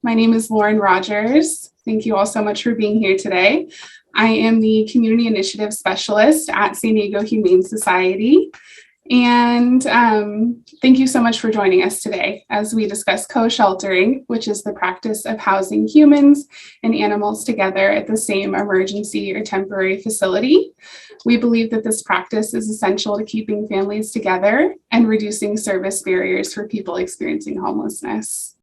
My name is Lauren Rogers. Thank you all so much for being here today. I am the Community Initiative Specialist at San Diego Humane Society. And thank you so much for joining us today as we discuss co-sheltering, which is the practice of housing humans and animals together at the same emergency or temporary facility. We believe that this practice is essential to keeping families together and reducing service barriers for people experiencing homelessness.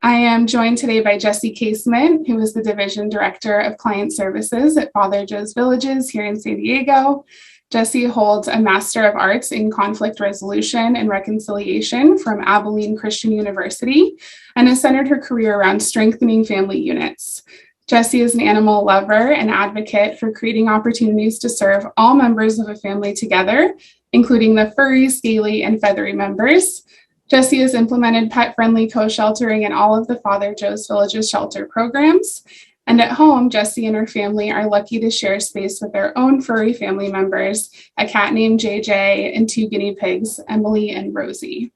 I am joined today by Jesse Casement, who is the Division Director of Client Services at Father Joe's Villages here in San Diego. Jesse holds a Master of Arts in Conflict Resolution and Reconciliation from Abilene Christian University and has centered her career around strengthening family units. Jesse is an animal lover and advocate for creating opportunities to serve all members of a family together, including the furry, scaly, and feathery members. Jesse has implemented pet-friendly co-sheltering in all of the Father Joe's Villages shelter programs. And at home, Jesse and her family are lucky to share space with their own furry family members, a cat named JJ, and two guinea pigs, Emily and Rosie.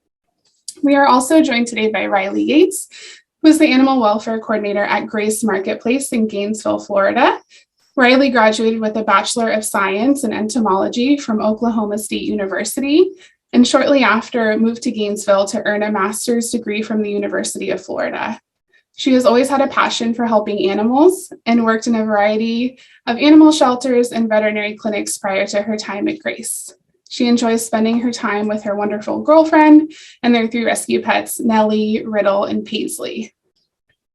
We are also joined today by Riley Yates, who is the Animal Welfare Coordinator at Grace Marketplace in Gainesville, Florida. Riley graduated with a Bachelor of Science in Entomology from Oklahoma State University, and shortly after moved to Gainesville to earn a master's degree from the University of Florida. She has always had a passion for helping animals and worked in a variety of animal shelters and veterinary clinics prior to her time at Grace. She enjoys spending her time with her wonderful girlfriend and their three rescue pets, Nellie, Riddle, and Paisley.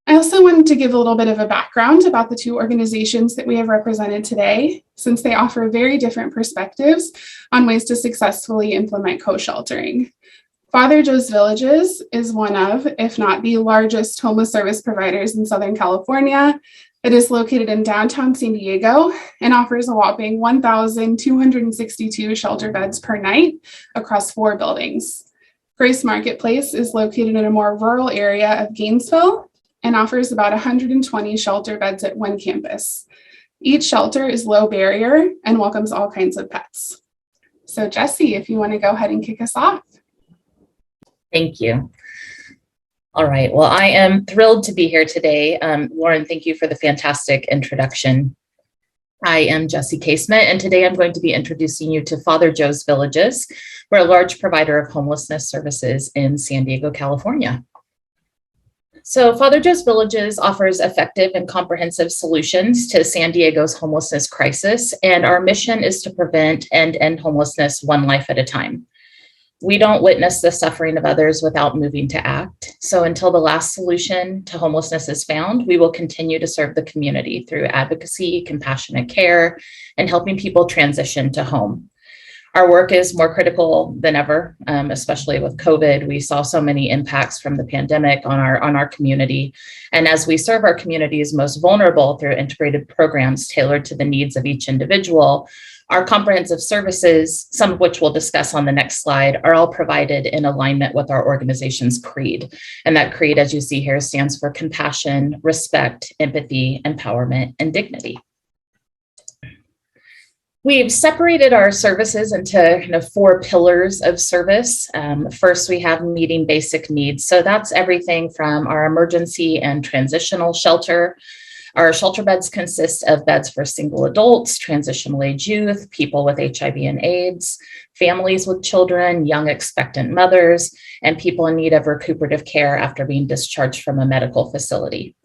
I also wanted to give a little bit of a background about the two organizations that we have represented today, since they offer very different perspectives on ways to successfully implement co-sheltering. Father Joe's Villages is one of, if not the largest homeless service providers in Southern California. It is located in downtown San Diego and offers a whopping 1,262 shelter beds per night across 4 buildings. Grace Marketplace is located in a more rural area of Gainesville and offers about 120 shelter beds at one campus. Each shelter is low barrier and welcomes all kinds of pets. So Jesse, if you want to go ahead and kick us off. Thank you. All right. Well, I am thrilled to be here today. Lauren, thank you for the fantastic introduction. I am Jesse Casement, and today I'm going to be introducing you to Father Joe's Villages. We're a large provider of homelessness services in San Diego, California. So Father Joe's Villages offers effective and comprehensive solutions to San Diego's homelessness crisis, and our mission is to prevent and end homelessness one life at a time. We don't witness the suffering of others without moving to act. So until the last solution to homelessness is found, we will continue to serve the community through advocacy, compassionate care, and helping people transition to home. Our work is more critical than ever, especially with COVID. We saw so many impacts from the pandemic on our community. And as we serve our communities most vulnerable through integrated programs tailored to the needs of each individual, our comprehensive services, some of which we'll discuss on the next slide, are all provided in alignment with our organization's creed. And that creed, as you see here, stands for compassion, respect, empathy, empowerment, and dignity. We've separated our services into 4 pillars of service. First, we have meeting basic needs. So that's everything from our emergency and transitional shelter. Our shelter beds consist of beds for single adults, transitional age youth, people with HIV and AIDS, families with children, young expectant mothers, and people in need of recuperative care after being discharged from a medical facility.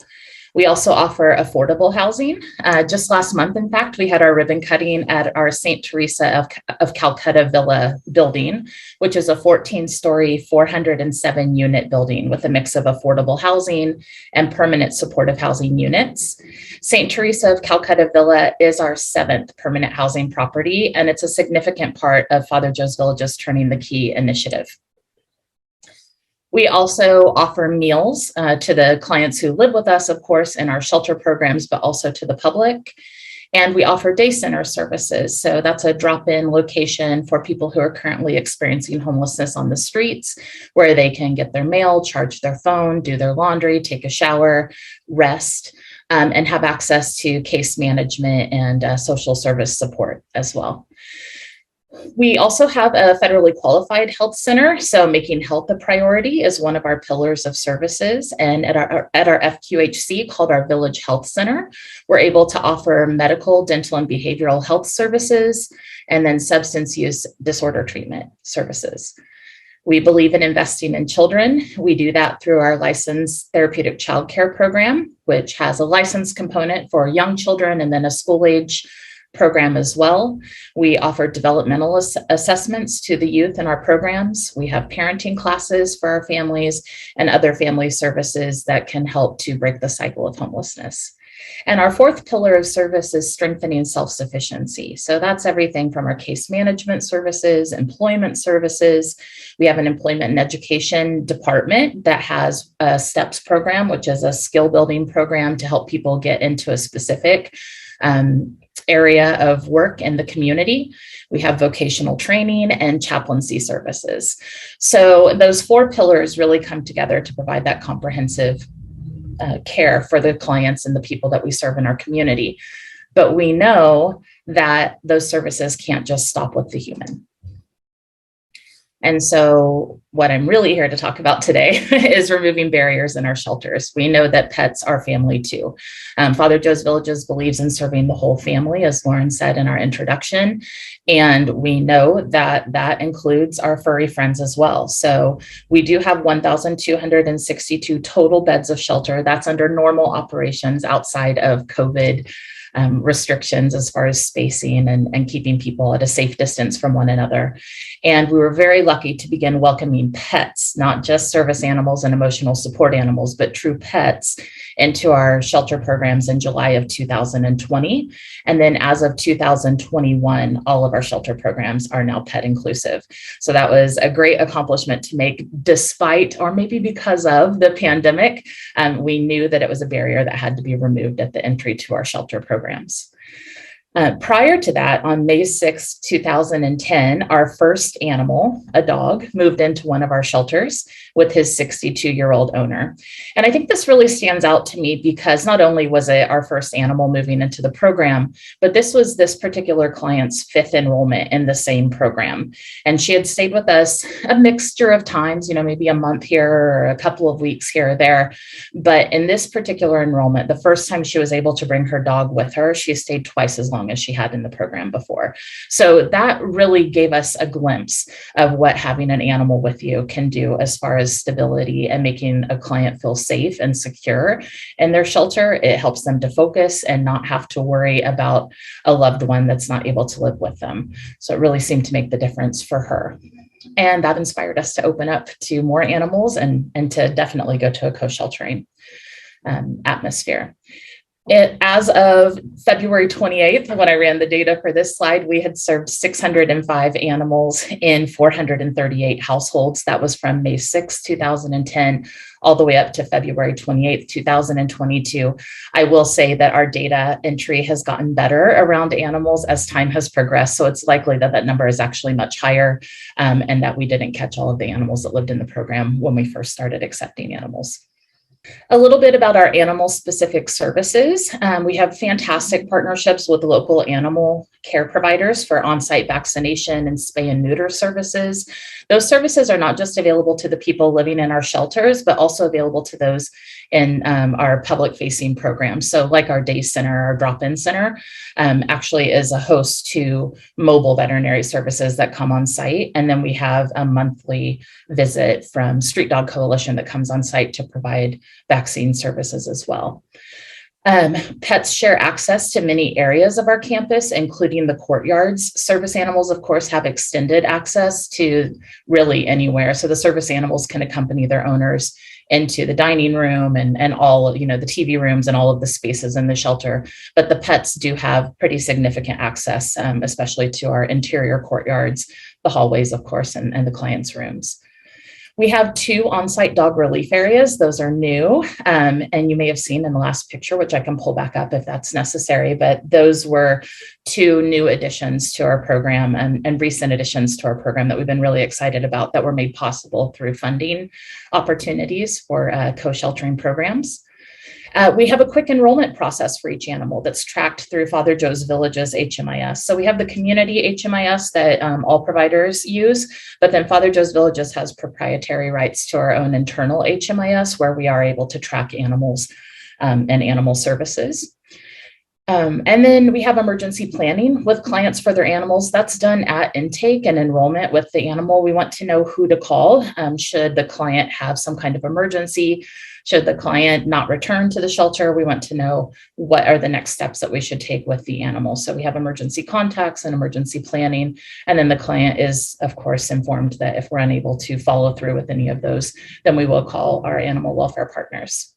We also offer affordable housing. Just last month, in fact, we had our ribbon cutting at our St. Teresa of Calcutta Villa building, which is a 14-story, 407-unit building with a mix of affordable housing and permanent supportive housing units. St. Teresa of Calcutta Villa is our 7th permanent housing property, and it's a significant part of Father Joe's Villages Turning the Key initiative. We also offer meals to the clients who live with us, of course, in our shelter programs, but also to the public. And we offer day center services. So that's a drop-in location for people who are currently experiencing homelessness on the streets, where they can get their mail, charge their phone, do their laundry, take a shower, rest, and have access to case management and social service support as well. We also have a federally qualified health center, so making health a priority is one of our pillars of services. And at our FQHC, called our Village Health Center, we're able to offer medical, dental, and behavioral health services, and then substance use disorder treatment services. We believe in investing in children. We do that through our licensed therapeutic childcare program, which has a license component for young children and then a school age program as well. We offer developmental assessments to the youth in our programs. We have parenting classes for our families and other family services that can help to break the cycle of homelessness. And our fourth pillar of service is strengthening self-sufficiency. So that's everything from our case management services, employment services. We have an employment and education department that has a STEPS program, which is a skill building program to help people get into a specific area of work in the community. We have vocational training and chaplaincy services. So those four pillars really come together to provide that comprehensive care for the clients and the people that we serve in our community. But we know that those services can't just stop with the human. And so what I'm really here to talk about today is removing barriers in our shelters. We know that pets are family too. Father Joe's Villages believes in serving the whole family, as Lauren said in our introduction. And we know that that includes our furry friends as well. So we do have 1,262 total beds of shelter. That's under normal operations outside of COVID restrictions as far as spacing and keeping people at a safe distance from one another. And we were very lucky to begin welcoming pets, not just service animals and emotional support animals, but true pets into our shelter programs in July of 2020. And then as of 2021, all of our shelter programs are now pet inclusive. So that was a great accomplishment to make despite, or maybe because of the pandemic. We knew that it was a barrier that had to be removed at the entry to our shelter programs. Prior to that, on May 6, 2010, our first animal, a dog, moved into one of our shelters with his 62-year-old owner. And I think this really stands out to me because not only was it our first animal moving into the program, but this was this particular client's fifth enrollment in the same program. And she had stayed with us a mixture of times, maybe a month here or a couple of weeks here or there. But in this particular enrollment, the first time she was able to bring her dog with her, she stayed twice as long as she had in the program before. So that really gave us a glimpse of what having an animal with you can do as far as stability and making a client feel safe and secure in their shelter. It helps them to focus and not have to worry about a loved one that's not able to live with them. So it really seemed to make the difference for her. And that inspired us to open up to more animals and to definitely go to a co-sheltering atmosphere. As of February 28th, when I ran the data for this slide, we had served 605 animals in 438 households. That was from May 6, 2010, all the way up to February 28th, 2022. I will say that our data entry has gotten better around animals as time has progressed. So it's likely that that number is actually much higher and that we didn't catch all of the animals that lived in the program when we first started accepting animals. A little bit about our animal-specific services. We have fantastic partnerships with local animal care providers for on-site vaccination and spay and neuter services. Those services are not just available to the people living in our shelters, but also available to those in our public-facing programs. So like our day center, our drop-in center, actually is a host to mobile veterinary services that come on site. And then we have a monthly visit from Street Dog Coalition that comes on site to provide vaccine services as well. Pets share access to many areas of our campus, including the courtyards. Service animals, of course, have extended access to really anywhere. So the service animals can accompany their owners into the dining room and all of, the TV rooms and all of the spaces in the shelter. But the pets do have pretty significant access, especially to our interior courtyards, the hallways, of course, and the clients' rooms. We have 2 on-site dog relief areas. Those are new, and you may have seen in the last picture, which I can pull back up if that's necessary, but those were 2 new additions to our program and recent additions to our program that we've been really excited about that were made possible through funding opportunities for co-sheltering programs. We have a quick enrollment process for each animal that's tracked through Father Joe's Village's HMIS. So we have the community HMIS that all providers use, but then Father Joe's Villages has proprietary rights to our own internal HMIS where we are able to track animals and animal services. And then we have emergency planning with clients for their animals. That's done at intake and enrollment with the animal. We want to know who to call should the client have some kind of emergency. Should the client not return to the shelter, we want to know what are the next steps that we should take with the animal. So we have emergency contacts and emergency planning. And then the client is, of course, informed that if we're unable to follow through with any of those, then we will call our animal welfare partners.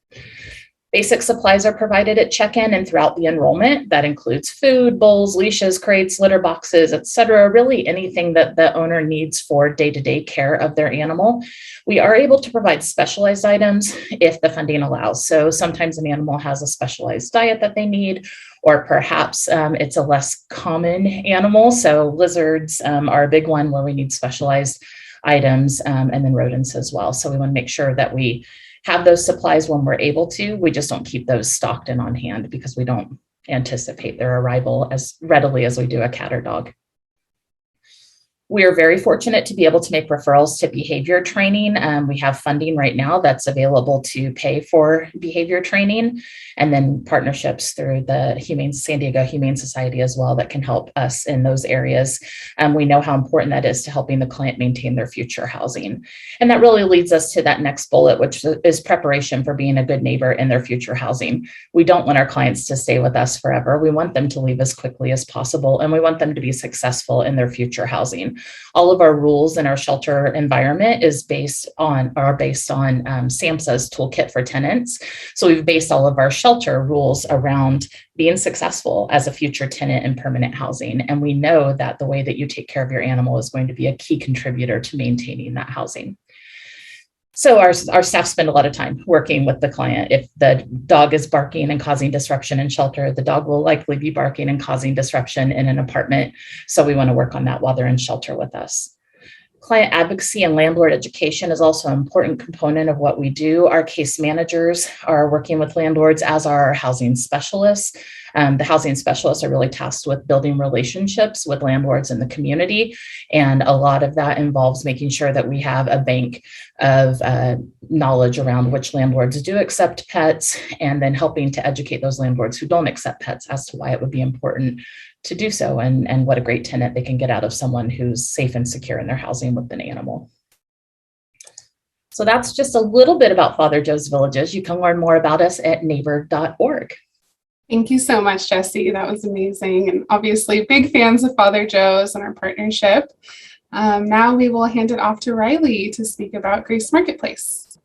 Basic supplies are provided at check-in and throughout the enrollment. That includes food, bowls, leashes, crates, litter boxes, etc. Really anything that the owner needs for day-to-day care of their animal. We are able to provide specialized items if the funding allows. So sometimes an animal has a specialized diet that they need, or perhaps it's a less common animal. So lizards are a big one where we need specialized items, and then rodents as well. So we want to make sure that we have those supplies when we're able to. We just don't keep those stocked and on hand because we don't anticipate their arrival as readily as we do a cat or dog. We are very fortunate to be able to make referrals to behavior training. We have funding right now that's available to pay for behavior training, and then partnerships through the San Diego Humane Society as well that can help us in those areas. We know how important that is to helping the client maintain their future housing. And that really leads us to that next bullet, which is preparation for being a good neighbor in their future housing. We don't want our clients to stay with us forever. We want them to leave as quickly as possible, and we want them to be successful in their future housing. All of our rules in our shelter environment are based on SAMHSA's toolkit for tenants. So we've based all of our shelter rules around being successful as a future tenant in permanent housing. And we know that the way that you take care of your animal is going to be a key contributor to maintaining that housing. So our staff spend a lot of time working with the client. If the dog is barking and causing disruption in shelter, the dog will likely be barking and causing disruption in an apartment. So we want to work on that while they're in shelter with us. Client advocacy and landlord education is also an important component of what we do. Our case managers are working with landlords, as are our housing specialists. The housing specialists are really tasked with building relationships with landlords in the community. And a lot of that involves making sure that we have a bank of knowledge around which landlords do accept pets, and then helping to educate those landlords who don't accept pets as to why it would be important to do so, and what a great tenant they can get out of someone who's safe and secure in their housing with an animal. So that's just a little bit about Father Joe's Villages. You can learn more about us at neighbor.org. Thank you so much, Jesse. That was amazing. And obviously big fans of Father Joe's and our partnership. Now we will hand it off to Riley to speak about Grace Marketplace.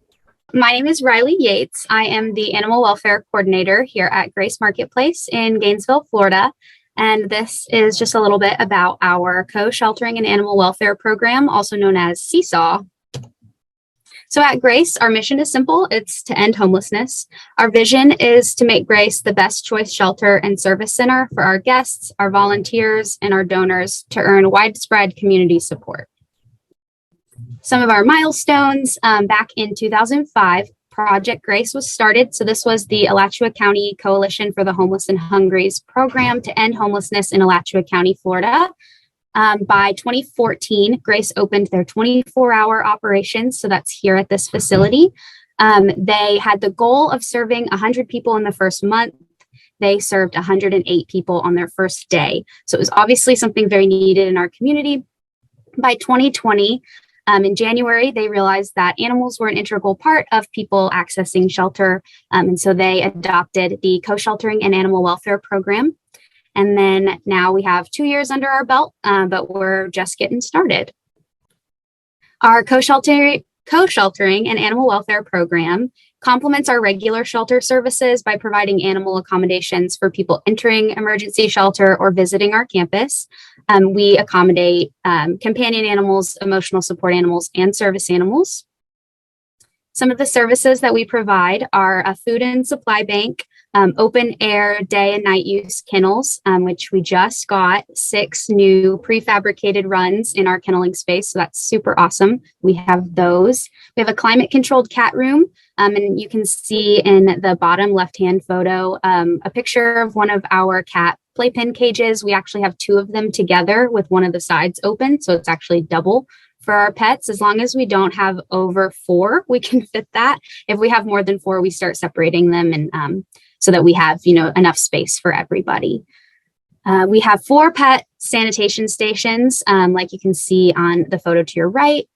My name is Riley Yates. I am the Animal Welfare Coordinator here at Grace Marketplace in Gainesville, Florida. And this is just a little bit about our co-sheltering and animal welfare program, also known as Seesaw. So at Grace, our mission is simple. It's to end homelessness. Our vision is to make Grace the best choice shelter and service center for our guests, our volunteers, and our donors to earn widespread community support. Some of our milestones, back in 2005, Project Grace was started. So this was the Alachua County Coalition for the Homeless and Hungry's program to end homelessness in Alachua County, Florida. By 2014, Grace opened their 24-hour operations. So that's here at this facility. They had the goal of serving 100 people in the first month. They served 108 people on their first day. So it was obviously something very needed in our community. By 2020, in January, they realized that animals were an integral part of people accessing shelter. And so they adopted the co-sheltering and animal welfare program. And then now we have 2 years under our belt, but we're just getting started. Our co-sheltering and animal welfare program complements our regular shelter services by providing animal accommodations for people entering emergency shelter or visiting our campus. We accommodate companion animals, emotional support animals, and service animals. Some of the services that we provide are a food and supply bank, open air day and night use kennels, which we just got 6 new prefabricated runs in our kenneling space. So that's super awesome. We have those. We have a climate controlled cat room. And you can see in the bottom left-hand photo, a picture of one of our cat playpen cages. We actually have 2 of them together with one of the sides open. So it's actually double for our pets. As long as we don't have over 4, we can fit that. If we have more than 4, we start separating them and so that we have, enough space for everybody. We have 4 pet sanitation stations, like you can see on the photo to your right.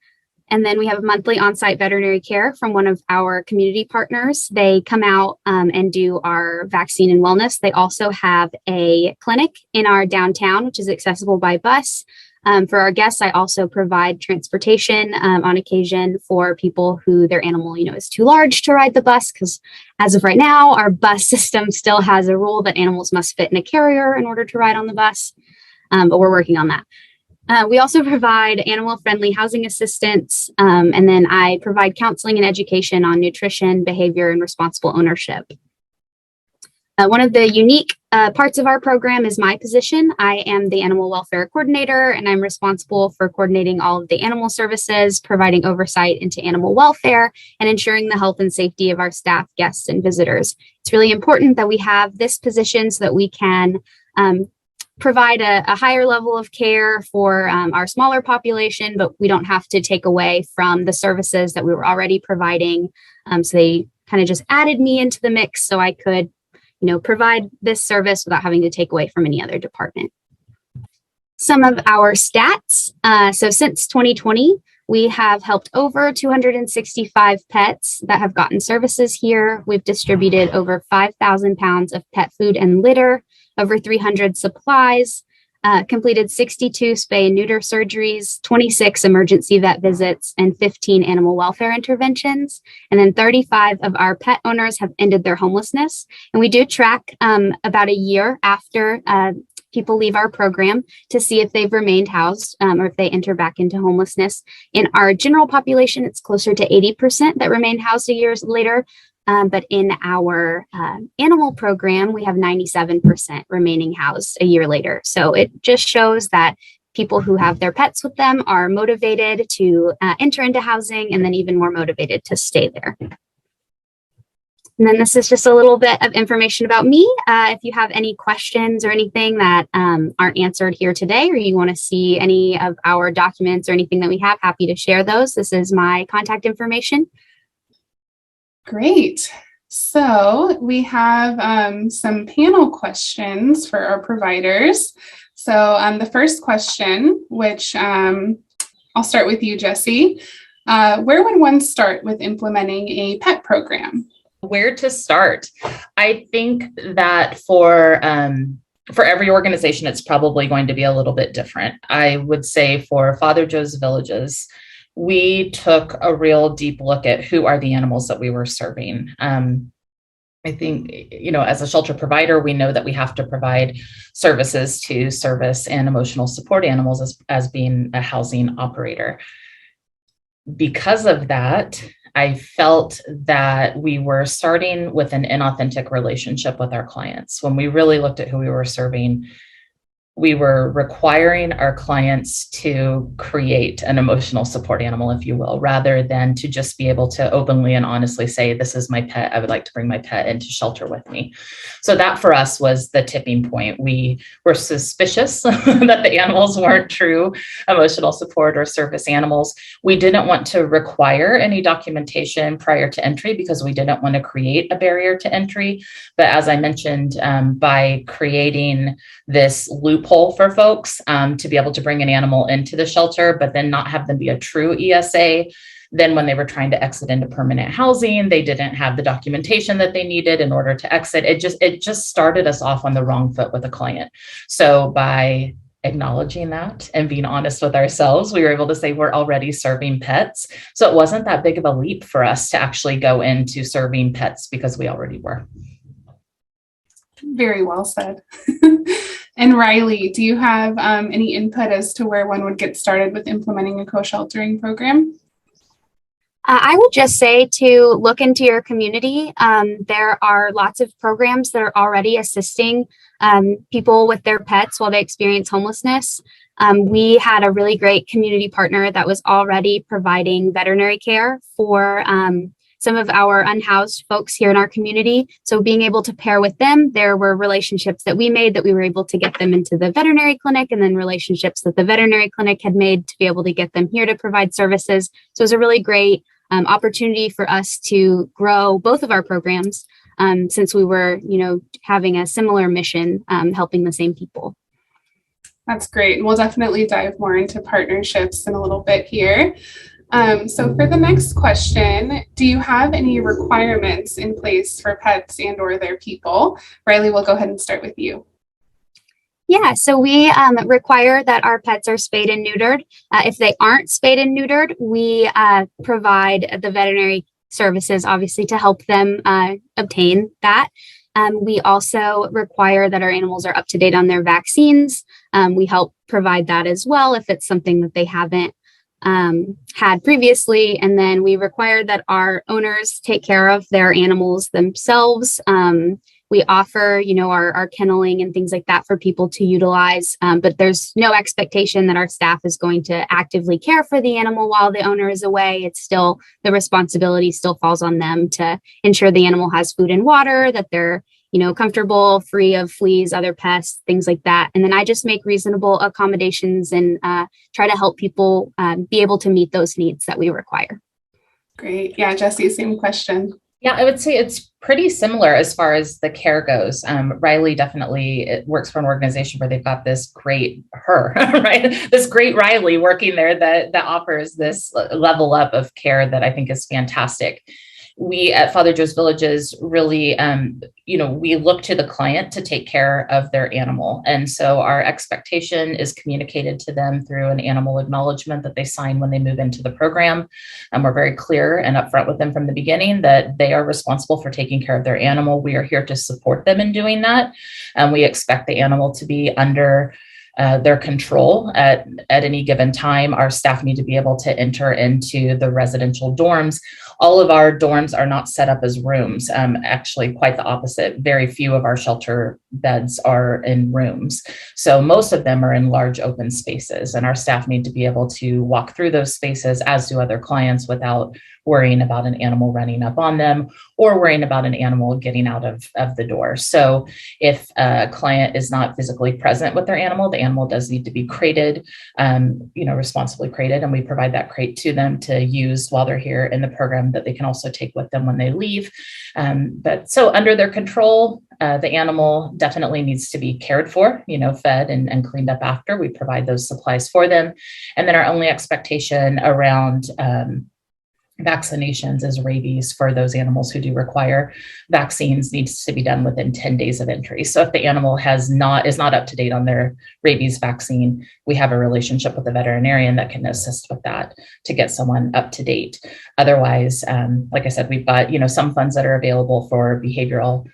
And then we have monthly on-site veterinary care from one of our community partners. They come out and do our vaccine and wellness. They also have a clinic in our downtown, which is accessible by bus. For our guests, I also provide transportation on occasion for people who their animal, is too large to ride the bus, because as of right now, our bus system still has a rule that animals must fit in a carrier in order to ride on the bus, but we're working on that. We also provide animal-friendly housing assistance, and then I provide counseling and education on nutrition, behavior, and responsible ownership. One of the unique parts of our program is my position. I am the animal welfare coordinator, and I'm responsible for coordinating all of the animal services, providing oversight into animal welfare, and ensuring the health and safety of our staff, guests, and visitors. It's really important that we have this position so that we can provide a higher level of care for our smaller population, but we don't have to take away from the services that we were already providing. So they kind of just added me into the mix so I could provide this service without having to take away from any other department. Some of our stats. So since 2020, we have helped over 265 pets that have gotten services here. We've distributed over 5,000 pounds of pet food and litter, over 300 supplies, completed 62 spay and neuter surgeries, 26 emergency vet visits, and 15 animal welfare interventions. And then 35 of our pet owners have ended their homelessness. And we do track about a year after people leave our program to see if they've remained housed or if they enter back into homelessness. In our general population, it's closer to 80% that remain housed a year later. But in our animal program, we have 97% remaining housed a year later. So it just shows that people who have their pets with them are motivated to enter into housing and then even more motivated to stay there. And then this is just a little bit of information about me. If you have any questions or anything that aren't answered here today, or you want to see any of our documents or anything that we have, happy to share those. This is my contact information. Great. So we have some panel questions for our providers. So the first question, which I'll start with you, Jesse. Where would one start with implementing a pet program? Where to start? I think that for every organization, it's probably going to be a little bit different. I would say for Father Joe's Villages, we took a real deep look at who are the animals that we were serving. I think, as a shelter provider, we know that we have to provide services to service and emotional support animals as being a housing operator. Because of that, I felt that we were starting with an inauthentic relationship with our clients. When we really looked at who we were serving, we were requiring our clients to create an emotional support animal, if you will, rather than to just be able to openly and honestly say, this is my pet. I would like to bring my pet into shelter with me. So that for us was the tipping point. We were suspicious that the animals weren't true emotional support or service animals. We didn't want to require any documentation prior to entry because we didn't want to create a barrier to entry. But as I mentioned, by creating this loophole for folks to be able to bring an animal into the shelter, but then not have them be a true ESA. Then when they were trying to exit into permanent housing, they didn't have the documentation that they needed in order to exit. It just started us off on the wrong foot with a client. So by acknowledging that and being honest with ourselves, we were able to say we're already serving pets. So it wasn't that big of a leap for us to actually go into serving pets because we already were. Very well said. And Riley, do you have any input as to where one would get started with implementing a co-sheltering program? I would just say to look into your community. There are lots of programs that are already assisting people with their pets while they experience homelessness. We had a really great community partner that was already providing veterinary care for some of our unhoused folks here in our community. So being able to pair with them, there were relationships that we made that we were able to get them into the veterinary clinic, and then relationships that the veterinary clinic had made to be able to get them here to provide services. So it was a really great opportunity for us to grow both of our programs since we were, having a similar mission, helping the same people. That's great. We'll definitely dive more into partnerships in a little bit here. So for the next question, do you have any requirements in place for pets and or their people? Riley, we'll go ahead and start with you. Yeah, so we require that our pets are spayed and neutered. If they aren't spayed and neutered, we provide the veterinary services, obviously, to help them obtain that. We also require that our animals are up to date on their vaccines. We help provide that as well if it's something that they haven't had previously. And then we require that our owners take care of their animals themselves. We offer, our kenneling and things like that for people to utilize, but there's no expectation that our staff is going to actively care for the animal while the owner is away. It's still, the responsibility still falls on them to ensure the animal has food and water, that they're, comfortable, free of fleas, other pests, things like that. And then I just make reasonable accommodations and try to help people be able to meet those needs that we require. Great. Yeah, Jesse, same question. Yeah, I would say it's pretty similar as far as the care goes. Riley definitely works for an organization where they've got this great right? This great Riley working there that offers this level up of care that I think is fantastic. We at Father Joe's Villages really, we look to the client to take care of their animal. And so our expectation is communicated to them through an animal acknowledgement that they sign when they move into the program. And we're very clear and upfront with them from the beginning that they are responsible for taking care of their animal. We are here to support them in doing that. And we expect the animal to be under their control at any given time. Our staff need to be able to enter into the residential dorms. All of our dorms are not set up as rooms. Actually, quite the opposite. Very few of our shelter beds are in rooms. So most of them are in large open spaces, and our staff need to be able to walk through those spaces, as do other clients, without worrying about an animal running up on them or worrying about an animal getting out of the door. So if a client is not physically present with their animal, the animal does need to be crated, responsibly crated, and we provide that crate to them to use while they're here in the program that they can also take with them when they leave. But so under their control, the animal definitely needs to be cared for, fed and cleaned up after. We provide those supplies for them. And then our only expectation around vaccinations is rabies for those animals who do require vaccines needs to be done within 10 days of entry. So if the animal is not up to date on their rabies vaccine, we have a relationship with the veterinarian that can assist with that to get someone up to date. Otherwise, like I said, we've got, some funds that are available for behavioral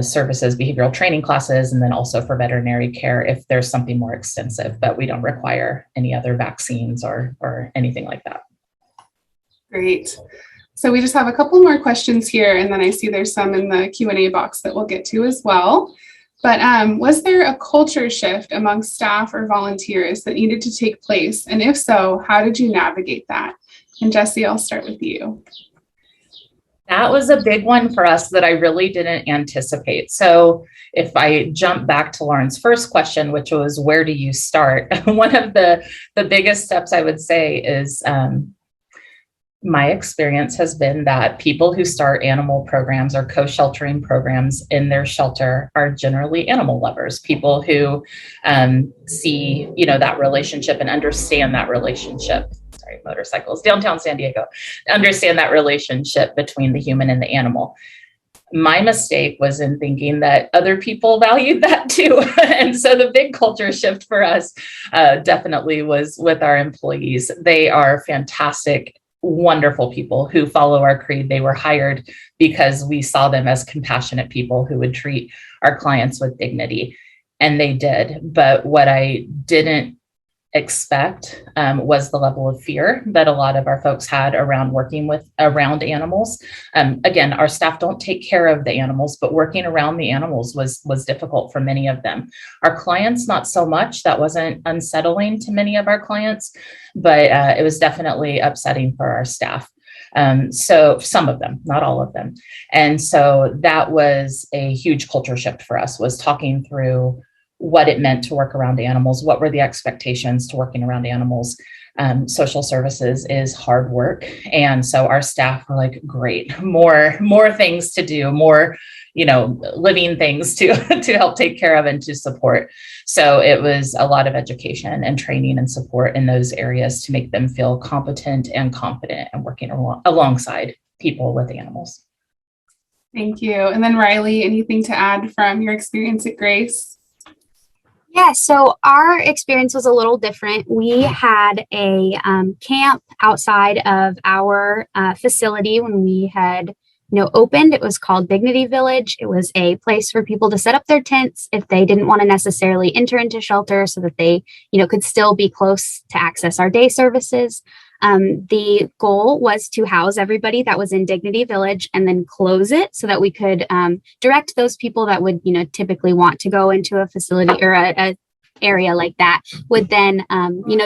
services, behavioral training classes, and then also for veterinary care if there's something more extensive, but we don't require any other vaccines or anything like that. Great. So we just have a couple more questions here, and then I see there's some in the Q&A box that we'll get to as well. But was there a culture shift among staff or volunteers that needed to take place? And if so, how did you navigate that? And Jesse, I'll start with you. That was a big one for us that I really didn't anticipate. So if I jump back to Lauren's first question, which was, where do you start? One of the biggest steps I would say is my experience has been that people who start animal programs or co-sheltering programs in their shelter are generally animal lovers, people who see, that relationship and understand that relationship. Sorry, motorcycles, downtown San Diego, understand that relationship between the human and the animal. My mistake was in thinking that other people valued that too. And so the big culture shift for us definitely was with our employees. They are fantastic, wonderful people who follow our creed. They were hired because we saw them as compassionate people who would treat our clients with dignity, and they did. But what I didn't expect was the level of fear that a lot of our folks had around working around animals. Again, our staff don't take care of the animals, but working around the animals was difficult for many of them. Our clients, not so much. That wasn't unsettling to many of our clients, but it was definitely upsetting for our staff. So some of them, not all of them. And so that was a huge culture shift for us, was talking through what it meant to work around animals. What were the expectations to working around animals? Social services is hard work. And so our staff were like, great, more things to do, more, living things to help take care of and to support. So it was a lot of education and training and support in those areas to make them feel competent and confident and working alongside people with animals. Thank you. And then Riley, anything to add from your experience at Grace? Yeah, so our experience was a little different. We had a camp outside of our facility when we had opened. It was called Dignity Village. It was a place for people to set up their tents if they didn't want to necessarily enter into shelter, so that they could still be close to access our day services. The goal was to house everybody that was in Dignity Village and then close it so that we could direct those people that would, typically want to go into a facility or a area like that would then,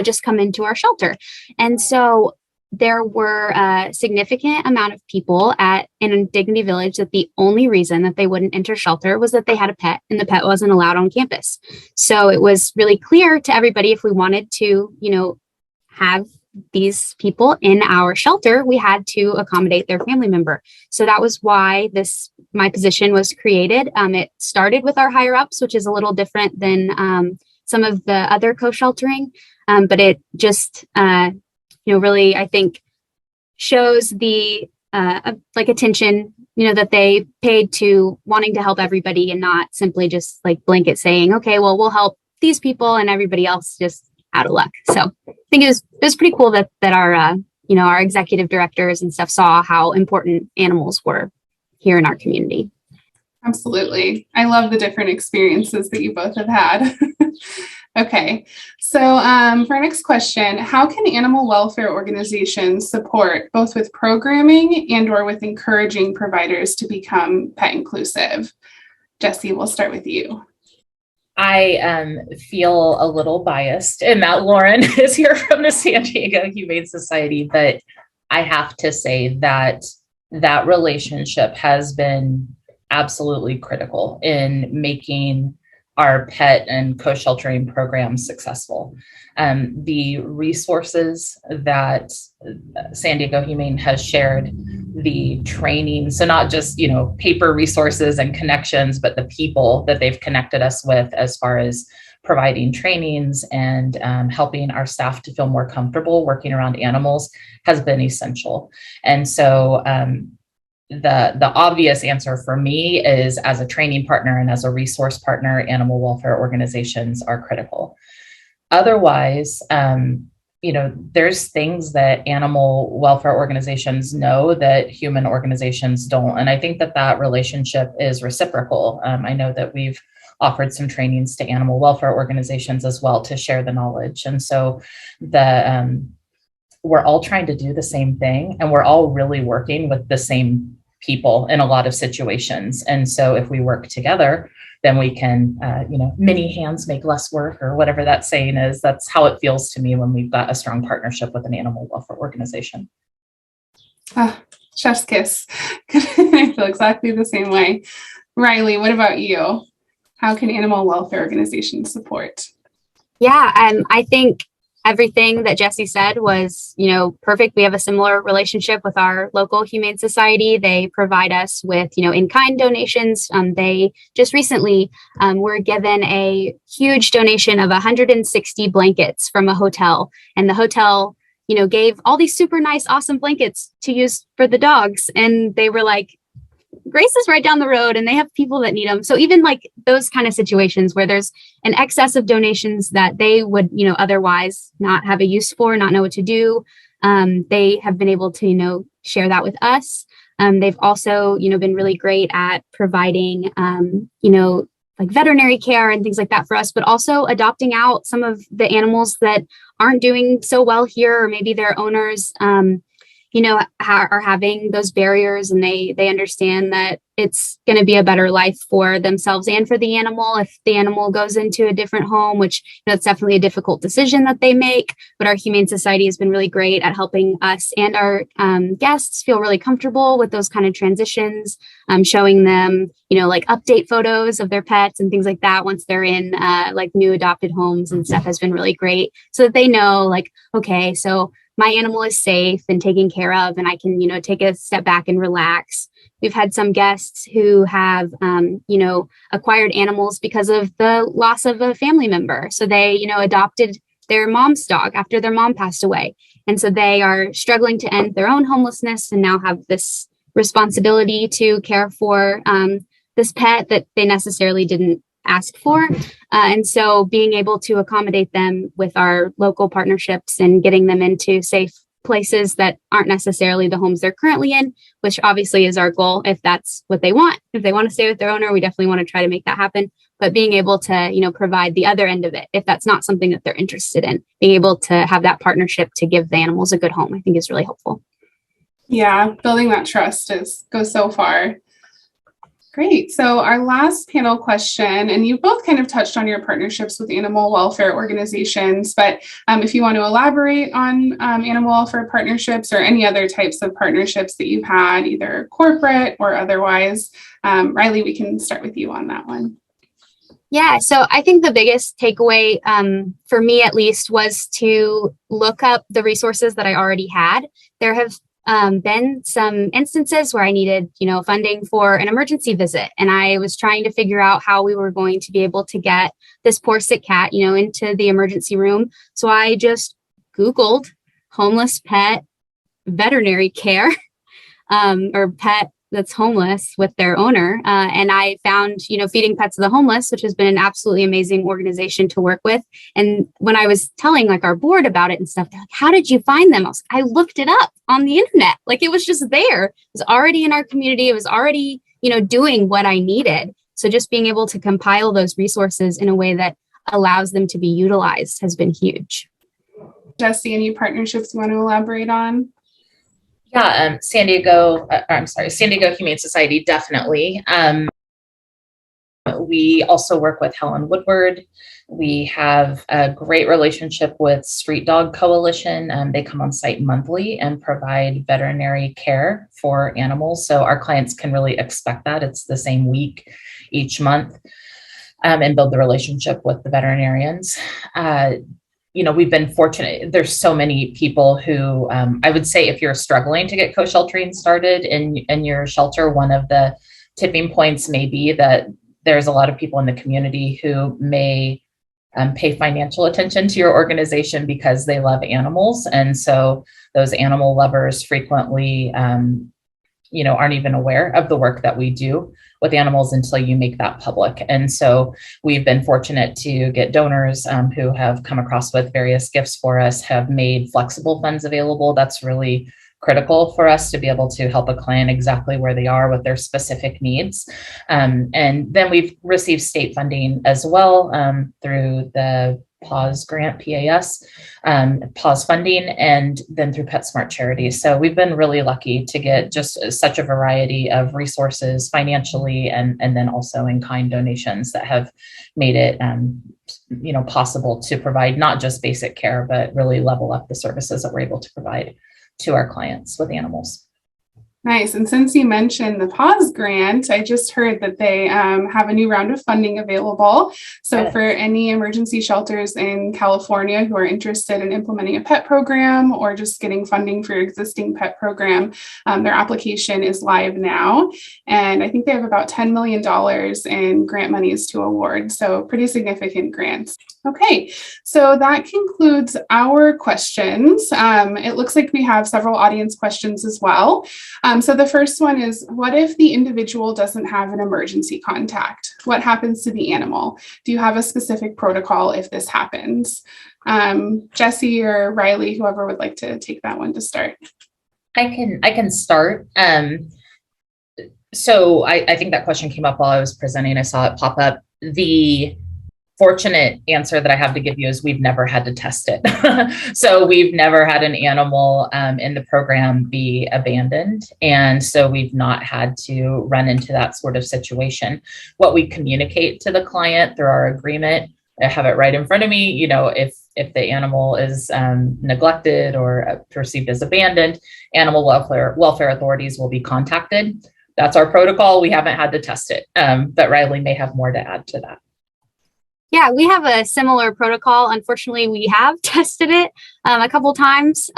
just come into our shelter. And so there were a significant amount of people in Dignity Village that the only reason that they wouldn't enter shelter was that they had a pet and the pet wasn't allowed on campus. So it was really clear to everybody, if we wanted to, have these people in our shelter, we had to accommodate their family member. So that was why my position was created. It started with our higher ups, which is a little different than some of the other co-sheltering, but it just really, I think, shows the attention that they paid to wanting to help everybody, and not simply just blanket saying, okay, well, we'll help these people and everybody else just out of luck. So I think it was pretty cool that our our executive directors and stuff saw how important animals were here in our community. Absolutely. I love the different experiences that you both have had. Okay. So for our next question, how can animal welfare organizations support both with programming and or with encouraging providers to become pet inclusive? Jesse, we'll start with you. I feel a little biased in that Lauren is here from the San Diego Humane Society, but I have to say that relationship has been absolutely critical in making our pet and co-sheltering programs successful. The resources that San Diego Humane has shared, the training, so not just, paper resources and connections, but the people that they've connected us with as far as providing trainings and helping our staff to feel more comfortable working around animals has been essential. And so the obvious answer for me is, as a training partner and as a resource partner, animal welfare organizations are critical. Otherwise, there's things that animal welfare organizations know that human organizations don't. And I think that relationship is reciprocal. I know that we've offered some trainings to animal welfare organizations as well to share the knowledge. And so we're all trying to do the same thing, and we're all really working with the same people in a lot of situations. And so if we work together, then we can, many hands make less work, or whatever that saying is. That's how it feels to me when we've got a strong partnership with an animal welfare organization. Chef's kiss. I feel exactly the same way. Riley, what about you? How can animal welfare organizations support? Yeah, I think everything that Jesse said was, perfect. We have a similar relationship with our local Humane Society. They provide us with, in-kind donations. They just recently were given a huge donation of 160 blankets from a hotel, and the hotel, gave all these super nice, awesome blankets to use for the dogs. And they were like, Grace is right down the road and they have people that need them. So even those kind of situations where there's an excess of donations that they would, otherwise not have a use for, not know what to do. They have been able to, share that with us. They've also, been really great at providing, like veterinary care and things like that for us, but also adopting out some of the animals that aren't doing so well here, or maybe their owners, are having those barriers, and they understand that it's going to be a better life for themselves and for the animal if the animal goes into a different home, which that's definitely a difficult decision that they make. But our Humane Society has been really great at helping us and our guests feel really comfortable with those kind of transitions, showing them, like update photos of their pets and things like that once they're in like new adopted homes and stuff has been really great, so that they know, like, okay, so my animal is safe and taken care of, and I can, take a step back and relax. We've had some guests who have, acquired animals because of the loss of a family member. So they, adopted their mom's dog after their mom passed away. And so they are struggling to end their own homelessness and now have this responsibility to care for this pet that they necessarily didn't ask for. And so being able to accommodate them with our local partnerships and getting them into safe places that aren't necessarily the homes they're currently in, which obviously is our goal if that's what they want. If they want to stay with their owner, we definitely want to try to make that happen. But being able to, provide the other end of it, if that's not something that they're interested in, being able to have that partnership to give the animals a good home, I think is really helpful. Yeah, building that trust goes so far. Great. So our last panel question, and you both kind of touched on your partnerships with animal welfare organizations, but if you want to elaborate on animal welfare partnerships or any other types of partnerships that you've had, either corporate or otherwise, Riley, we can start with you on that one. Yeah, so I think the biggest takeaway for me, at least, was to look up the resources that I already had. There have been some instances where I needed, funding for an emergency visit. And I was trying to figure out how we were going to be able to get this poor sick cat, into the emergency room. So I just Googled homeless pet veterinary care or pet that's homeless with their owner. And I found, Feeding Pets of the Homeless, which has been an absolutely amazing organization to work with. And when I was telling our board about it and stuff, they're like, how did you find them? I looked it up on the internet. Like, it was just there. It was already in our community. It was already, doing what I needed. So just being able to compile those resources in a way that allows them to be utilized has been huge. Jesse, any partnerships you want to elaborate on? Yeah, San Diego Humane Society, definitely. We also work with Helen Woodward. We have a great relationship with Street Dog Coalition. They come on site monthly and provide veterinary care for animals. So our clients can really expect that. It's the same week each month, and build the relationship with the veterinarians. We've been fortunate. There's so many people who, I would say, if you're struggling to get co-sheltering started in your shelter, one of the tipping points may be that there's a lot of people in the community who may pay financial attention to your organization because they love animals. And so those animal lovers frequently, aren't even aware of the work that we do with animals until you make that public. And so we've been fortunate to get donors who have come across with various gifts for us, have made flexible funds available. That's really critical for us to be able to help a client exactly where they are with their specific needs. And then we've received state funding as well through the PAWS grant, PAS, PAWS funding, and then through PetSmart Charities. So we've been really lucky to get just such a variety of resources financially and then also in kind donations that have made it possible to provide not just basic care, but really level up the services that we're able to provide to our clients with animals. Nice. And since you mentioned the PAWS grant, I just heard that they have a new round of funding available. So for any emergency shelters in California who are interested in implementing a pet program or just getting funding for your existing pet program, their application is live now. And I think they have about $10 million in grant monies to award. So pretty significant grants. Okay, so that concludes our questions. It looks like we have several audience questions as well. So the first one is, what if the individual doesn't have an emergency contact? What happens to the animal? Do you have a specific protocol if this happens? Jesse or Riley, whoever would like to take that one to start. I can start. So I think that question came up while I was presenting. I saw it pop up. The fortunate answer that I have to give you is we've never had to test it. So we've never had an animal in the program be abandoned. And so we've not had to run into that sort of situation. What we communicate to the client through our agreement, I have it right in front of me, if the animal is neglected or perceived as abandoned, animal welfare authorities will be contacted. That's our protocol. We haven't had to test it, but Riley may have more to add to that. Yeah, we have a similar protocol. Unfortunately, we have tested it a couple times.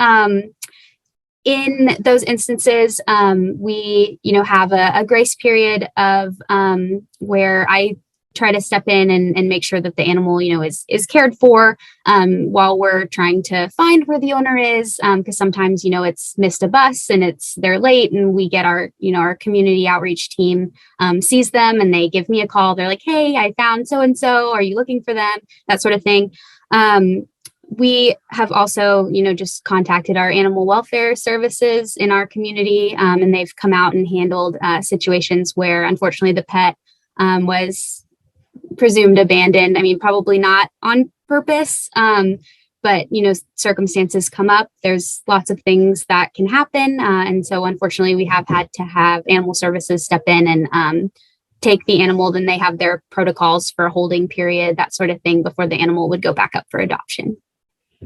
In those instances, we, have a grace period of where I try to step in and make sure that the animal, is cared for while we're trying to find where the owner is. Because sometimes, it's missed a bus and they're late, and we get our community outreach team sees them and they give me a call. They're like, "Hey, I found so-and-so. Are you looking for them?" That sort of thing. We have also, just contacted our animal welfare services in our community, and they've come out and handled situations where, unfortunately, the pet was presumed abandoned. I mean, probably not on purpose, but, circumstances come up. There's lots of things that can happen. And so, unfortunately, we have had to have animal services step in and take the animal. Then they have their protocols for a holding period, that sort of thing, before the animal would go back up for adoption.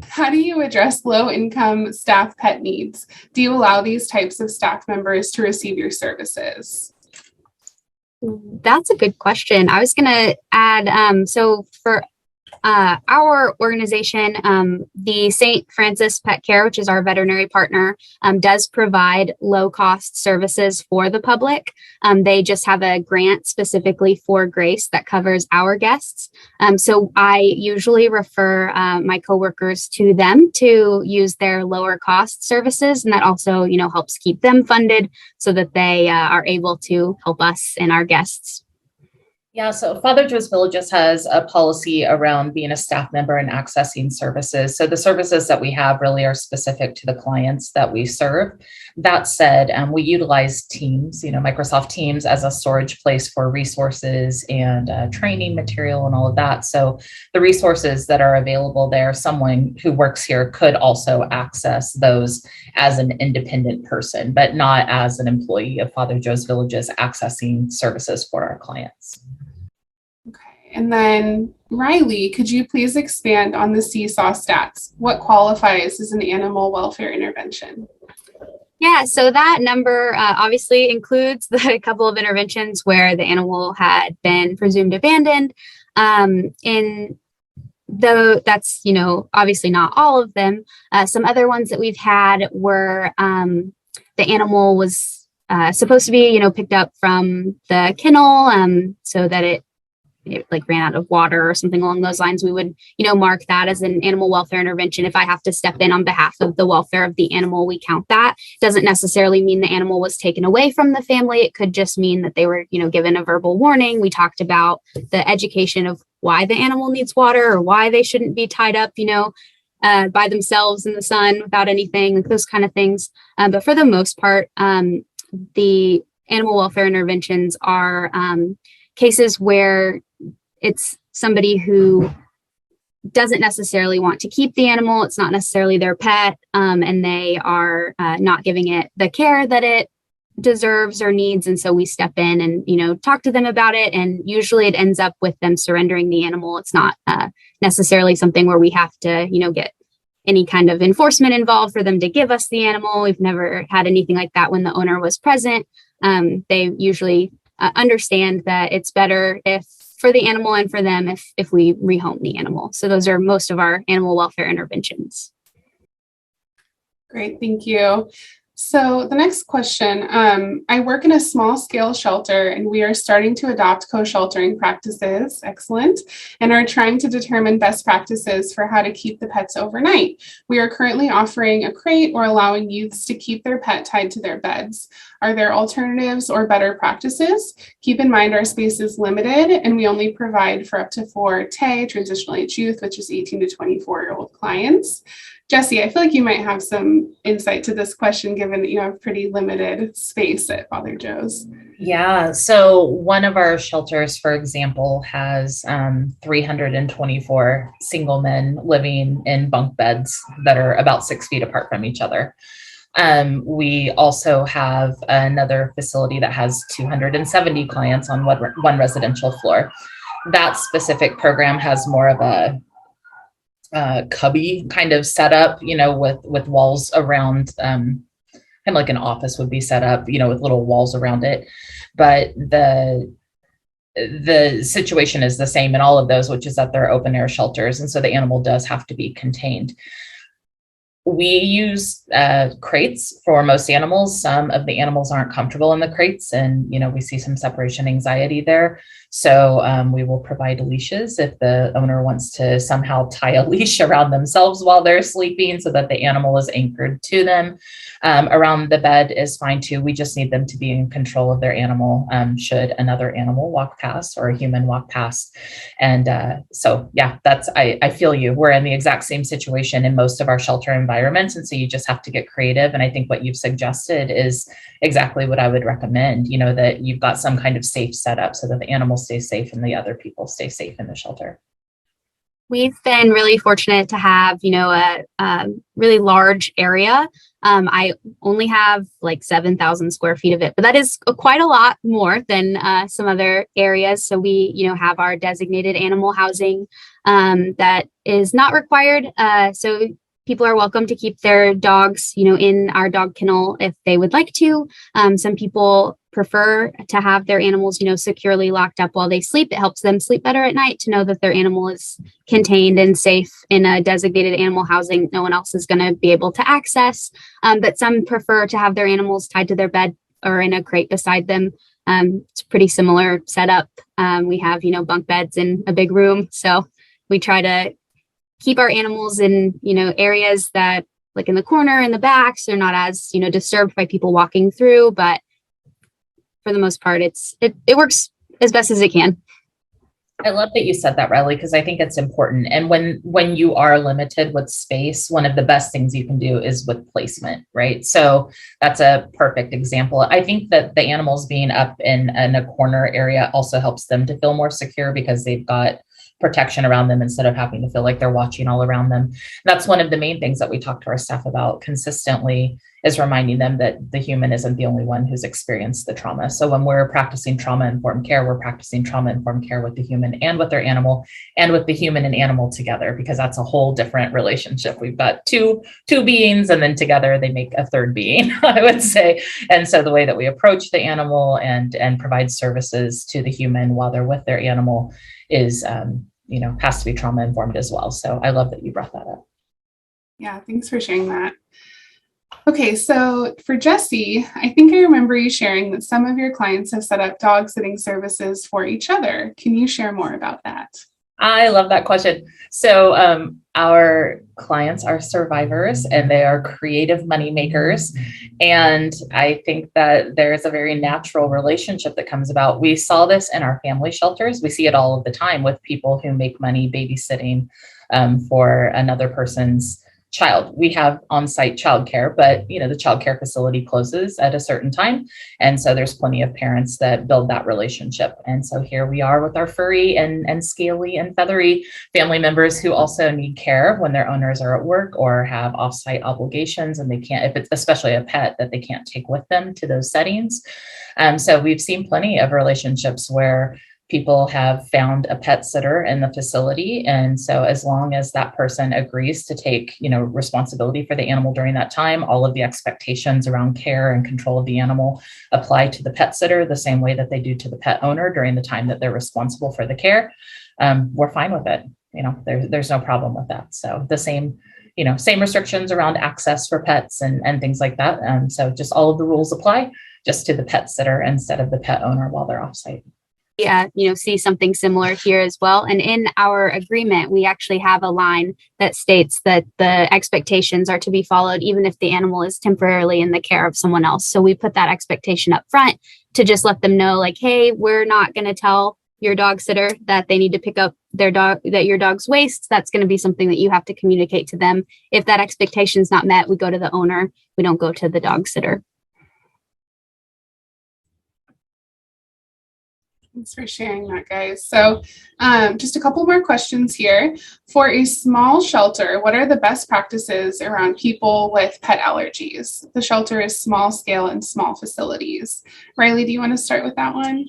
How do you address low-income staff pet needs? Do you allow these types of staff members to receive your services? That's a good question. I was going to add, so for our organization, the St. Francis Pet Care, which is our veterinary partner, does provide low-cost services for the public. They just have a grant specifically for Grace that covers our guests. So I usually refer my coworkers to them to use their lower-cost services, and that also, helps keep them funded so that they are able to help us and our guests. Yeah, so Father Joe's Villages has a policy around being a staff member and accessing services. So the services that we have really are specific to the clients that we serve. That said, we utilize Teams, Microsoft Teams, as a storage place for resources and training material and all of that. So the resources that are available there, someone who works here could also access those as an independent person, but not as an employee of Father Joe's Villages accessing services for our clients. Okay, and then Riley, could you please expand on the seesaw stats? What qualifies as an animal welfare intervention? Yeah, so that number obviously includes the couple of interventions where the animal had been presumed abandoned. In though that's, obviously not all of them. Some other ones that we've had were the animal was supposed to be, picked up from the kennel so that it like ran out of water or something along those lines. We would, mark that as an animal welfare intervention. If I have to step in on behalf of the welfare of the animal, we count that. Doesn't necessarily mean the animal was taken away from the family. It could just mean that they were, given a verbal warning. We talked about the education of why the animal needs water or why they shouldn't be tied up, by themselves in the sun without anything, like those kind of things. But for the most part, the animal welfare interventions are cases where it's somebody who doesn't necessarily want to keep the animal. It's not necessarily their pet, and they are not giving it the care that it deserves or needs. And so we step in and, talk to them about it. And usually it ends up with them surrendering the animal. It's not necessarily something where we have to, get any kind of enforcement involved for them to give us the animal. We've never had anything like that when the owner was present. They usually understand that it's better for the animal and for them if we rehome the animal. So those are most of our animal welfare interventions. Great, thank you. So the next question, I work in a small scale shelter and we are starting to adopt co-sheltering practices, excellent, and are trying to determine best practices for how to keep the pets overnight. We are currently offering a crate or allowing youths to keep their pet tied to their beds. Are there alternatives or better practices? Keep in mind our space is limited and we only provide for up to 4 TAY, transitional age youth, which is 18 to 24-year-old clients. Jesse, I feel like you might have some insight to this question, given that you have pretty limited space at Father Joe's. Yeah. So one of our shelters, for example, has 324 single men living in bunk beds that are about 6 feet apart from each other. We also have another facility that has 270 clients on one residential floor. That specific program has more of a cubby kind of setup, with walls around, kind of like an office would be set up, with little walls around it. But the situation is the same in all of those, which is that they're open air shelters. And so the animal does have to be contained. We use crates for most animals. Some of the animals aren't comfortable in the crates, and we see some separation anxiety there. So we will provide leashes if the owner wants to somehow tie a leash around themselves while they're sleeping so that the animal is anchored to them. Around the bed is fine too. We just need them to be in control of their animal should another animal walk past or a human walk past. And so, yeah, I feel you. We're in the exact same situation in most of our shelter environments. And so you just have to get creative. And I think what you've suggested is exactly what I would recommend, that you've got some kind of safe setup so that the animal stays safe and the other people stay safe in the shelter. We've been really fortunate to have, a really large area. I only have like 7,000 square feet of it, but that is quite a lot more than some other areas. So we, have our designated animal housing that is not required. So people are welcome to keep their dogs, in our dog kennel if they would like to. Some people prefer to have their animals, securely locked up while they sleep. It helps them sleep better at night to know that their animal is contained and safe in a designated animal housing no one else is going to be able to access. But some prefer to have their animals tied to their bed or in a crate beside them. It's a pretty similar setup. We have, bunk beds in a big room. So we try to keep our animals in, areas that, like in the corner, in the back, so they're not as, disturbed by people walking through. But for the most part, it works as best as it can. I love that you said that, Riley, because I think it's important. And when you are limited with space, one of the best things you can do is with placement, right? So that's a perfect example. I think that the animals being up in a corner area also helps them to feel more secure because they've got protection around them instead of having to feel like they're watching all around them. That's one of the main things that we talk to our staff about consistently, is reminding them that the human isn't the only one who's experienced the trauma. So when we're practicing trauma-informed care, we're practicing trauma-informed care with the human and with their animal and with the human and animal together, because that's a whole different relationship. We've got two beings, and then together they make a third being, I would say. And so the way that we approach the animal and provide services to the human while they're with their animal is, has to be trauma-informed as well. So I love that you brought that up. Yeah, thanks for sharing that. Okay, so for Jesse, I think I remember you sharing that some of your clients have set up dog sitting services for each other. Can you share more about that? I love that question. So our clients are survivors and they are creative money makers. And I think that there's a very natural relationship that comes about. We saw this in our family shelters. We see it all of the time with people who make money babysitting for another person's child. We have on-site childcare, but the childcare facility closes at a certain time. And so there's plenty of parents that build that relationship. And so here we are with our furry and scaly and feathery family members who also need care when their owners are at work or have off-site obligations and they can't, if it's especially a pet that they can't take with them to those settings. So we've seen plenty of relationships where people have found a pet sitter in the facility. And so as long as that person agrees to take, responsibility for the animal during that time, all of the expectations around care and control of the animal apply to the pet sitter the same way that they do to the pet owner during the time that they're responsible for the care. We're fine with it. There's no problem with that. So the same restrictions around access for pets and things like that. So just all of the rules apply just to the pet sitter instead of the pet owner while they're off site. see something similar here as well. And in our agreement, we actually have a line that states that the expectations are to be followed even if the animal is temporarily in the care of someone else. So we put that expectation up front to just let them know, like, hey, we're not going to tell your dog sitter that they need to pick up their dog, that your dog's waste. That's going to be something that you have to communicate to them. If that expectation is not met, we go to the owner. We don't go to the dog sitter. Thanks for sharing that, guys. So just a couple more questions here. For a small shelter, what are the best practices around people with pet allergies? The shelter is small scale and small facilities. Riley, do you want to start with that one?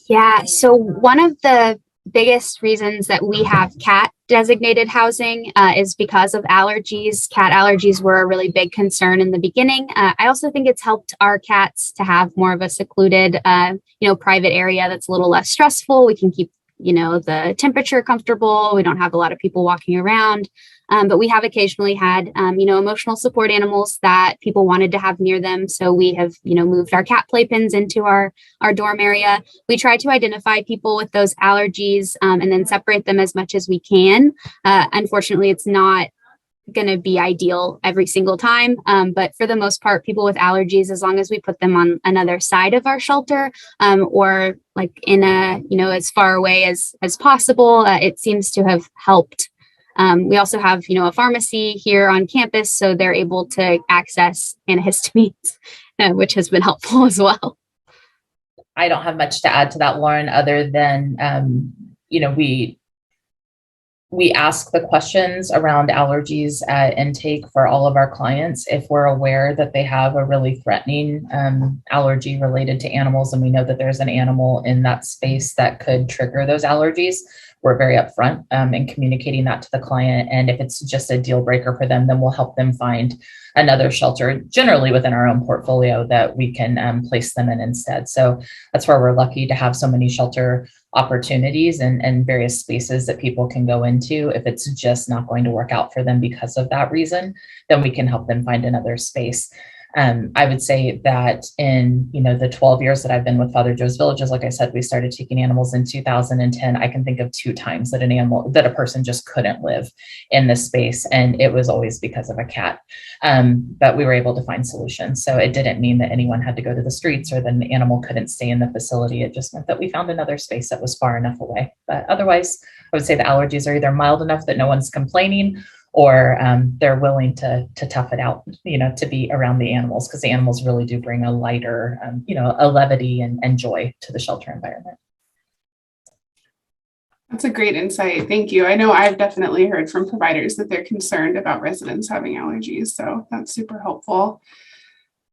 Yeah, so one of the biggest reasons that we have cat designated housing is because of allergies. Cat allergies were a really big concern in the beginning. I also think it's helped our cats to have more of a secluded, private area that's a little less stressful. We can keep, the temperature comfortable. We don't have a lot of people walking around. But we have occasionally had, emotional support animals that people wanted to have near them. So we have, moved our cat playpens into our dorm area. We try to identify people with those allergies and then separate them as much as we can. Unfortunately, it's not going to be ideal every single time. But for the most part, people with allergies, as long as we put them on another side of our shelter or like in as far away as possible, it seems to have helped. We also have, a pharmacy here on campus, so they're able to access antihistamines, which has been helpful as well. I don't have much to add to that, Lauren, other than, we ask the questions around allergies at intake for all of our clients. If we're aware that they have a really threatening allergy related to animals, and we know that there's an animal in that space that could trigger those allergies, we're very upfront in communicating that to the client. And if it's just a deal breaker for them, then we'll help them find another shelter, generally within our own portfolio, that we can place them in instead. So that's where we're lucky to have so many shelter opportunities and various spaces that people can go into. If it's just not going to work out for them because of that reason, then we can help them find another space. I would say that in, the 12 years that I've been with Father Joe's Villages, like I said, we started taking animals in 2010. I can think of 2 times that a person just couldn't live in this space. And it was always because of a cat. But we were able to find solutions. So it didn't mean that anyone had to go to the streets or that an animal couldn't stay in the facility. It just meant that we found another space that was far enough away. But otherwise, I would say the allergies are either mild enough that no one's complaining, or they're willing to tough it out, to be around the animals, because the animals really do bring a lighter, a levity and joy to the shelter environment. That's a great insight. Thank you. I know I've definitely heard from providers that they're concerned about residents having allergies, so that's super helpful.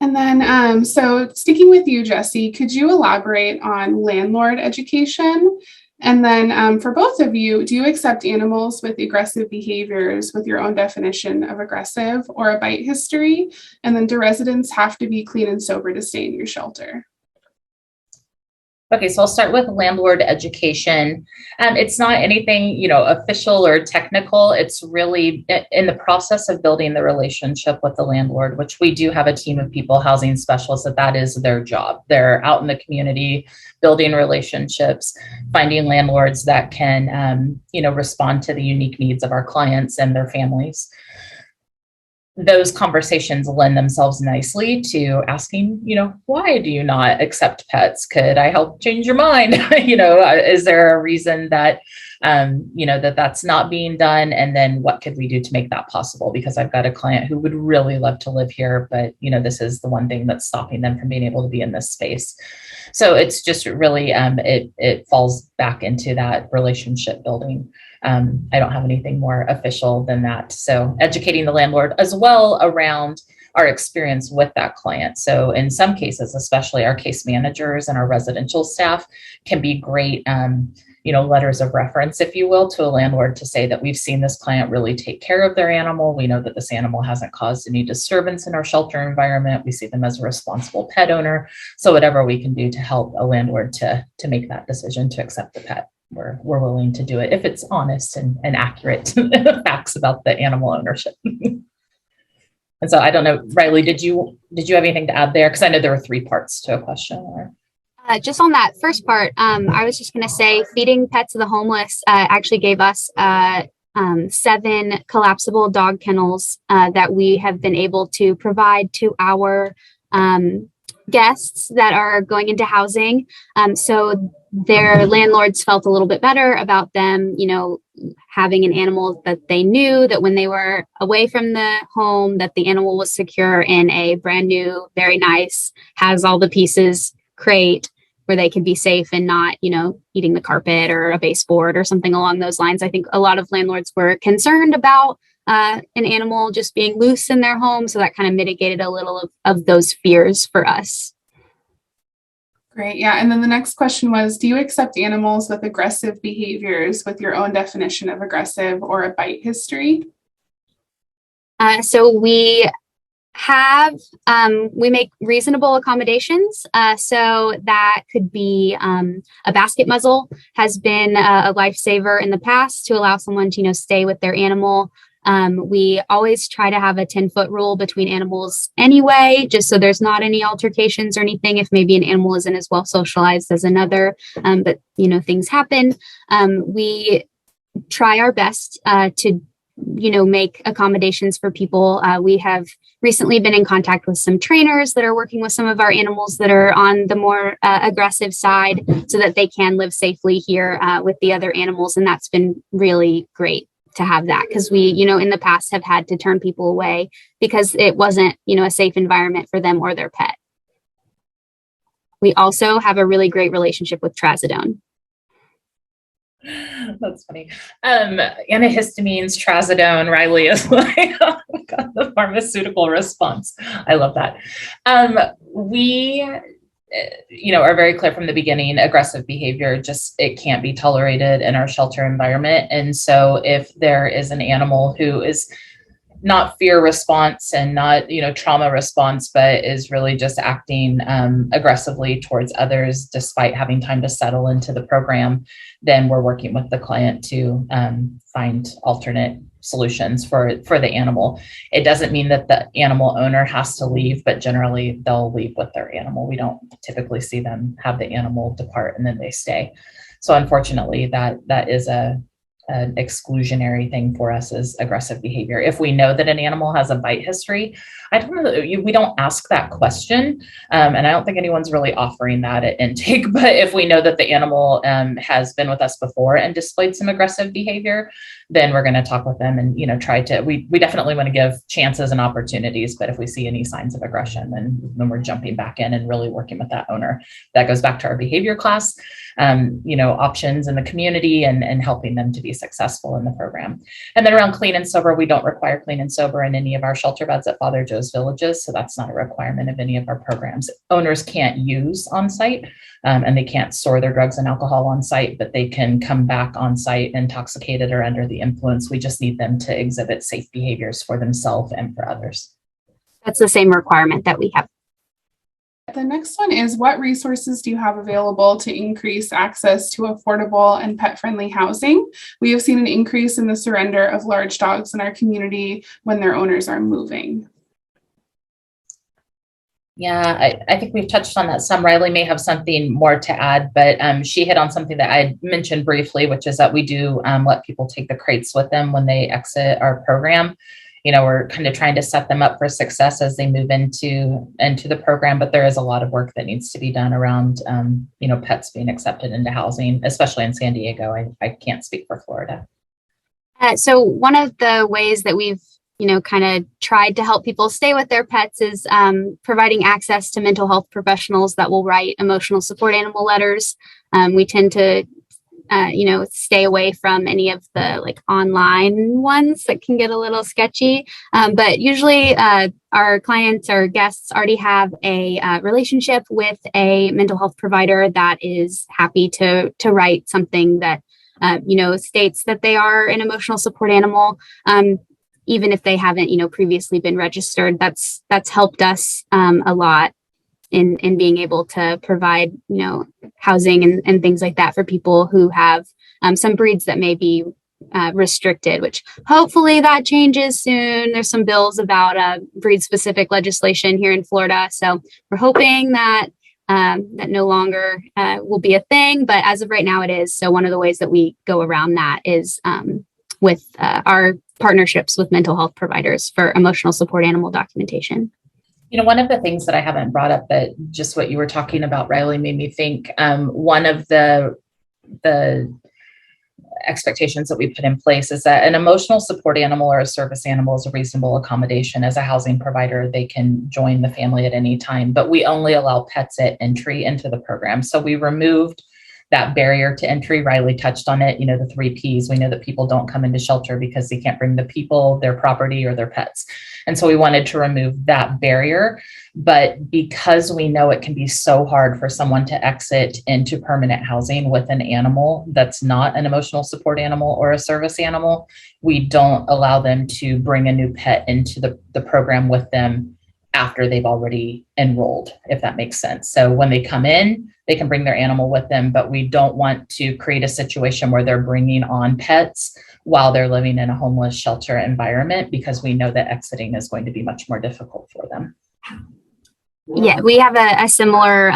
And then, so sticking with you, Jesse, could you elaborate on landlord education? And then for both of you, do you accept animals with aggressive behaviors with your own definition of aggressive or a bite history? And then do residents have to be clean and sober to stay in your shelter? Okay, so I'll start with landlord education. It's not anything, official or technical. It's really in the process of building the relationship with the landlord, which we do have a team of people, housing specialists, that is their job. They're out in the community, building relationships, finding landlords that can, respond to the unique needs of our clients and their families. Those conversations lend themselves nicely to asking, why do you not accept pets? Could I help change your mind? Is there a reason that, that's not being done? And then what could we do to make that possible? Because I've got a client who would really love to live here, but, this is the one thing that's stopping them from being able to be in this space. So it's just really, it falls back into that relationship building. I don't have anything more official than that. So educating the landlord as well around our experience with that client. So in some cases, especially our case managers and our residential staff can be great, letters of reference, if you will, to a landlord to say that we've seen this client really take care of their animal. We know that this animal hasn't caused any disturbance in our shelter environment. We see them as a responsible pet owner. So whatever we can do to help a landlord to make that decision to accept the pet, we're willing to do it if it's honest and accurate facts about the animal ownership. And so I don't know, Riley, did you have anything to add there? Because I know there were 3 parts to a question. Just on that first part, I was just going to say feeding pets to the homeless actually gave us 7 collapsible dog kennels that we have been able to provide to our guests that are going into housing. So their landlords felt a little bit better about them, having an animal that they knew that when they were away from the home, that the animal was secure in a brand new, very nice, has all the pieces crate where they could be safe and not, eating the carpet or a baseboard or something along those lines. I think a lot of landlords were concerned about an animal just being loose in their home. So that kind of mitigated a little of those fears for us. Great. Yeah. And then the next question was, do you accept animals with aggressive behaviors with your own definition of aggressive or a bite history? So we make reasonable accommodations. So that could be a basket muzzle has been a lifesaver in the past to allow someone to, stay with their animal. We always try to have a 10-foot rule between animals anyway, just so there's not any altercations or anything if maybe an animal isn't as well socialized as another. But, things happen. We try our best to make accommodations for people. We have recently been in contact with some trainers that are working with some of our animals that are on the more aggressive side so that they can live safely here with the other animals. And that's been really great to have that because we, in the past have had to turn people away because it wasn't, a safe environment for them or their pet. We also have a really great relationship with trazodone. That's funny. Antihistamines, trazodone, Riley is like, oh my God, the pharmaceutical response. I love that. We, are very clear from the beginning, aggressive behavior, it can't be tolerated in our shelter environment. And so if there is an animal who is not fear response and not, trauma response, but is really just acting aggressively towards others, despite having time to settle into the program, then we're working with the client to find alternate solutions for the animal. It doesn't mean that the animal owner has to leave, but generally they'll leave with their animal. We don't typically see them have the animal depart and then they stay. So unfortunately, that is an exclusionary thing for us is aggressive behavior. If we know that an animal has a bite history, we don't ask that question. And I don't think anyone's really offering that at intake, but if we know that the animal has been with us before and displayed some aggressive behavior, then we're going to talk with them and, we definitely want to give chances and opportunities, but if we see any signs of aggression, then we're jumping back in and really working with that owner. That goes back to our behavior class, options in the community and helping them to be successful in the program. And then around clean and sober, we don't require clean and sober in any of our shelter beds at Father Joe's Villages. So that's not a requirement of any of our programs. Owners can't use on site and they can't store their drugs and alcohol on site, but they can come back on site intoxicated or under the influence. We just need them to exhibit safe behaviors for themselves and for others. That's the same requirement that we have. The next one is, what resources do you have available to increase access to affordable and pet-friendly housing? We have seen an increase in the surrender of large dogs in our community when their owners are moving. Yeah, I think we've touched on that some. Riley may have something more to add, but she hit on something that I mentioned briefly, which is that we do let people take the crates with them when they exit our program. We're kind of trying to set them up for success as they move into the program, but there is a lot of work that needs to be done around, pets being accepted into housing, especially in San Diego. I can't speak for Florida. So one of the ways that we've, kind of tried to help people stay with their pets is providing access to mental health professionals that will write emotional support animal letters. We tend to stay away from any of the online ones that can get a little sketchy. But usually our clients or guests already have a relationship with a mental health provider that is happy to write something that, states that they are an emotional support animal. Even if they haven't, previously been registered, that's helped us a lot in being able to provide, housing and things like that for people who have some breeds that may be restricted, which hopefully that changes soon. There's some bills about breed specific legislation here in Florida. So we're hoping that that no longer will be a thing, but as of right now it is. So one of the ways that we go around that is with our partnerships with mental health providers for emotional support animal documentation. One of the things that I haven't brought up, but just what you were talking about, Riley, made me think one of the expectations that we put in place is that an emotional support animal or a service animal is a reasonable accommodation. As a housing provider, they can join the family at any time, but we only allow pets at entry into the program. So we removed that barrier to entry. Riley touched on it, the 3 Ps. We know that people don't come into shelter because they can't bring the people, their property, or their pets. And so we wanted to remove that barrier. But because we know it can be so hard for someone to exit into permanent housing with an animal that's not an emotional support animal or a service animal, we don't allow them to bring a new pet into the program with them after they've already enrolled, if that makes sense. So when they come in, they can bring their animal with them, but we don't want to create a situation where they're bringing on pets while they're living in a homeless shelter environment, because we know that exiting is going to be much more difficult for them. Yeah, we have a similar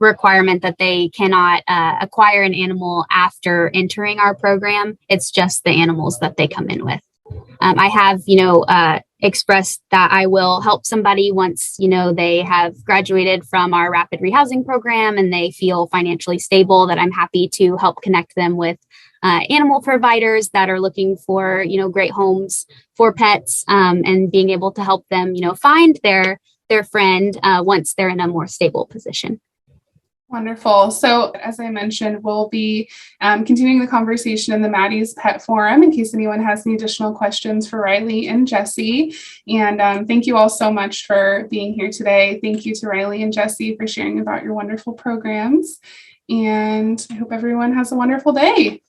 requirement that they cannot acquire an animal after entering our program. It's just the animals that they come in with. I have, expressed that I will help somebody once, they have graduated from our rapid rehousing program and they feel financially stable, that I'm happy to help connect them with animal providers that are looking for, great homes for pets, and being able to help them, find their friend once they're in a more stable position. Wonderful. So as I mentioned, we'll be continuing the conversation in the Maddie's Pet Forum in case anyone has any additional questions for Riley and Jesse. And thank you all so much for being here today. Thank you to Riley and Jesse for sharing about your wonderful programs. And I hope everyone has a wonderful day.